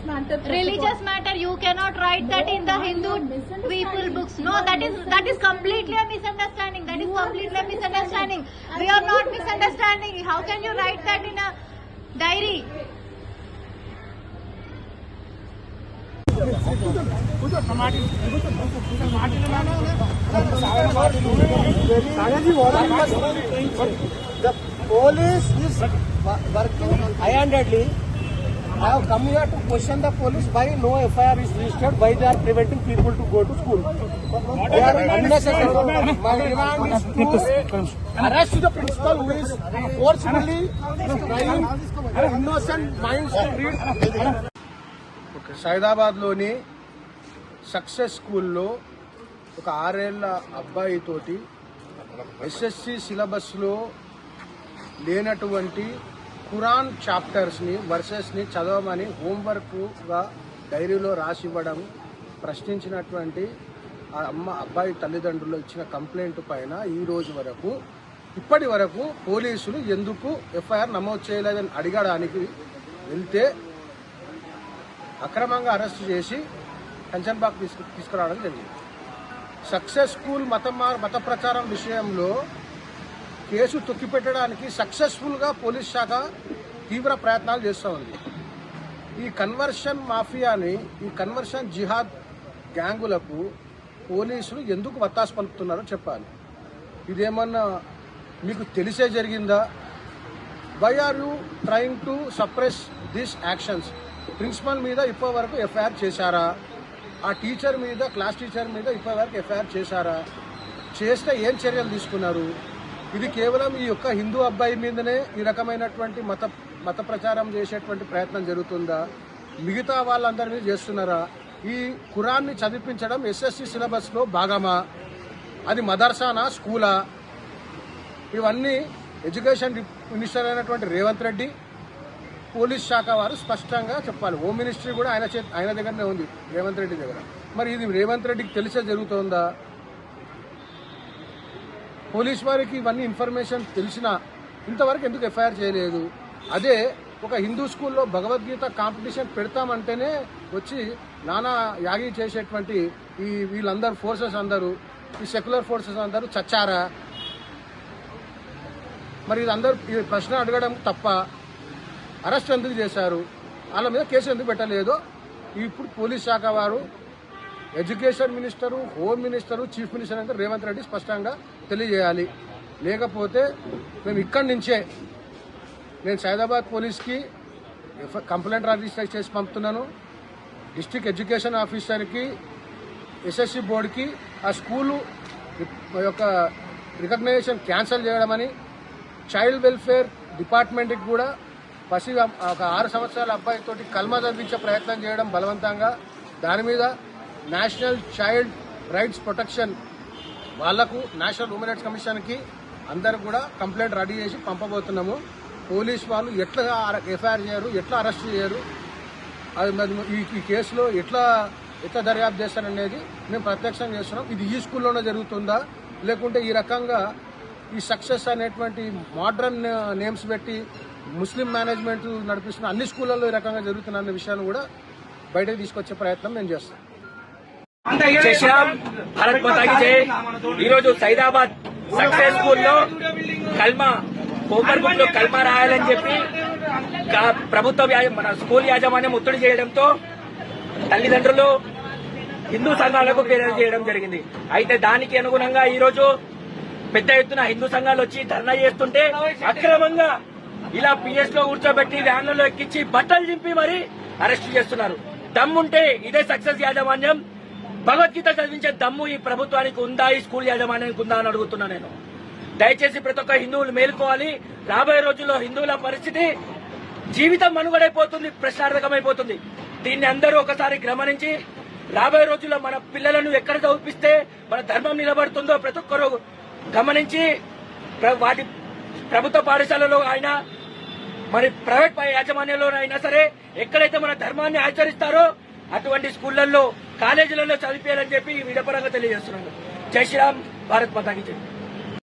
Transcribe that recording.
religious matter. You cannot write that in the Hindu people books. No, that is completely a misunderstanding. That is completely a misunderstanding. We are not misunderstanding. How can you write that in a diary? The police is working high-handedly. I have come here to question the police why no FIR is registered, why they are preventing people to go to school. They are unnecessary. My demand is to arrest the principal who is forcibly trying innocent minds to read. Saidabad లోని success స్కూల్లో ఒక 6 ఏళ్ల అబ్బాయి తోటి SSC syllabus లో లేనటువంటి Quran chapters ని versus ని చదవమని హోంవర్క్ గా డైరీలో రాసి ఇవ్వడం ప్రశ్నించినటువంటి ఆ అబ్బాయి తల్లిదండ్రులు ఇచ్చిన కంప్లైంట్ పైన ఈ రోజు వరకు ఇప్పటి వరకు పోలీసులు ఎందుకు ఎఫ్ఐఆర్ నమోదు చేయలేదని అడగడానికి వెళ్తే అక్రమంగా అరెస్టు చేసి కంచన్బాగ్ తీసుకురావడం జరిగింది. సక్సెస్ స్కూల్ మత ప్రచారం విషయంలో కేసు తొక్కిపెట్టడానికి సక్సెస్ఫుల్గా పోలీస్ శాఖ తీవ్ర ప్రయత్నాలు చేస్తూ ఉంది. ఈ కన్వర్షన్ మాఫియాని, ఈ కన్వర్షన్ జిహాద్ గ్యాంగులకు పోలీసులు ఎందుకు వత్తాసు పలుకుతున్నారో చెప్పాలి. ఇదేమన్నా మీకు తెలిసే జరిగిందా? Why are you trying to suppress this actions? Principal మీద ఇప్పటి వరకు ఎఫ్ఐఆర్ చేశారా? ఆ టీచర్ మీద, క్లాస్ టీచర్ మీద ఇప్పటి వరకు ఎఫ్ఐఆర్ చేశారా? చేస్తే ఏం చర్యలు తీసుకున్నారు? ఇది కేవలం ఈ యొక్క హిందూ అబ్బాయి మీదనే ఈ రకమైనటువంటి మత ప్రచారం చేసేటువంటి ప్రయత్నం జరుగుతుందా? మిగతా వాళ్ళందరి మీద చేస్తున్నారా? ఈ ఖురాన్ని చదివించడం ఎస్ఎస్సి సిలబస్ లో భాగమా? అది మదర్సానా, స్కూలా? ఇవన్నీ ఎడ్యుకేషన్ మినిస్టర్ అయినటువంటి రేవంత్ రెడ్డి, పోలీస్ శాఖ వారు స్పష్టంగా చెప్పాలి. హోమ్ మినిస్ట్రీ కూడా ఆయన దగ్గరనే ఉంది, రేవంత్ రెడ్డి దగ్గర. మరి ఇది రేవంత్ రెడ్డికి తెలిసే జరుగుతోందా? పోలీస్ వారికి ఇవన్నీ ఇన్ఫర్మేషన్ తెలిసినా ఇంతవరకు ఎందుకు ఎఫ్ఐఆర్ చేయలేదు? అదే ఒక హిందూ స్కూల్లో భగవద్గీత కాంపిటీషన్ పెడతామంటేనే వచ్చి నానా యాగి చేసేటువంటి వీళ్ళందరూ ఫోర్సెస్ అందరూ, ఈ సెక్యులర్ ఫోర్సెస్ అందరూ చచ్చారా? మరి ఇదందరూ ఈ ప్రశ్న అడగడం తప్ప అరెస్ట్ ఎందుకు చేశారు? వాళ్ళ మీద కేసు ఎందుకు పెట్టలేదో ఇప్పుడు పోలీస్ శాఖ వారు, education minister, home minister, chief minister అంటే రేవంత్ రెడ్డి స్పష్టంగా తెలియజేయాలి. లేకపోతే మేము ఇక్కడి నుంచే నేను సైదాబాద్ పోలీస్కి కంప్లైంట్ రిజిస్టర్ చేసి పంపుతున్నాను. డిస్ట్రిక్ట్ ఎడ్యుకేషన్ ఆఫీసర్కి, ఎస్ఎస్సి బోర్డుకి ఆ స్కూలు యొక్క రికగ్నైజేషన్ క్యాన్సిల్ చేయడమని, చైల్డ్ వెల్ఫేర్ డిపార్ట్మెంట్కి కూడా ఒక 6 సంవత్సరాల అబ్బాయితోటి కల్మా చదివించే ప్రయత్నం చేయడం బలవంతంగా, దాని మీద నేషనల్ చైల్డ్ రైట్స్ ప్రొటెక్షన్ వాళ్లకు, నేషనల్ హ్యూమన్ రైట్స్ కమిషన్కి అందరు కూడా కంప్లైంట్ రెడీ చేసి పంపబోతున్నాము. పోలీస్ వాళ్ళు ఎట్లా ఎఫ్ఐఆర్ చేయరు, ఎట్లా అరెస్ట్ చేయరు, అది ఈ కేసులో ఎట్లా దర్యాప్తు చేస్తారనేది మేము ప్రత్యక్షం చేస్తున్నాం. ఇది ఈ స్కూల్లోనే జరుగుతుందా, లేకుంటే ఈ రకంగా ఈ సక్సెస్ అనేటువంటి మోడర్న్ నేమ్స్ పెట్టి ముస్లిం మేనేజ్మెంట్ నడిపిస్తున్న అన్ని స్కూళ్లలో ఈ రకంగా జరుగుతున్న విషయాన్ని కూడా బయటకు తీసుకొచ్చే ప్రయత్నం మేము చేస్తాం. జై శ్రీరామ్, భారత్ మాతాకి జై. ఈరోజు సైదాబాద్ సక్సెస్ స్కూల్లో హోంవర్క్ లో కల్మా రాయాలని చెప్పి ప్రభుత్వ మన స్కూల్ యాజమాన్యం ఒత్తిడి చేయడంతో తల్లిదండ్రులు హిందూ సంఘాలకు ఫిర్యాదు చేయడం జరిగింది. అయితే దానికి అనుగుణంగా ఈ రోజు పెద్ద ఎత్తున హిందూ సంఘాలు వచ్చి ధర్నా చేస్తుంటే అక్రమంగా ఇలా పిఎస్ లో కూర్చోబెట్టి వ్యాన్లలో ఎక్కించి బట్టలు చింపి మరీ అరెస్ట్ చేస్తున్నారు. దమ్ముంటే ఇదే సక్సెస్ యాజమాన్యం భగవద్గీత చదివించే దమ్ము ఈ ప్రభుత్వానికి ఉందా, ఈ స్కూల్ యాజమాన్యానికి ఉందా అని అడుగుతున్నా నేను. దయచేసి ప్రతి ఒక్క హిందువులు మేలుకోవాలి. రాబోయే రోజుల్లో హిందువుల పరిస్థితి జీవితం మనుగడైపోతుంది, ప్రశ్నార్థకమైపోతుంది. దీన్ని అందరూ ఒకసారి గమనించి రాబోయే రోజుల్లో మన పిల్లలను ఎక్కడ చదివిస్తే మన ధర్మం నిలబడుతుందో ప్రతి ఒక్కరూ గమనించి వాటి ప్రభుత్వ పాఠశాలలో అయినా మరి ప్రైవేట్ యాజమాన్యంలో అయినా సరే ఎక్కడైతే మన ధర్మాన్ని ఆచరిస్తారో అటువంటి స్కూళ్లలో, కాలేజీలలో చదివేయాలని చెప్పి విడపరంగా తెలియజేస్తున్నాను. జై శ్రీరామ్, భారత్ మాతాకి జై.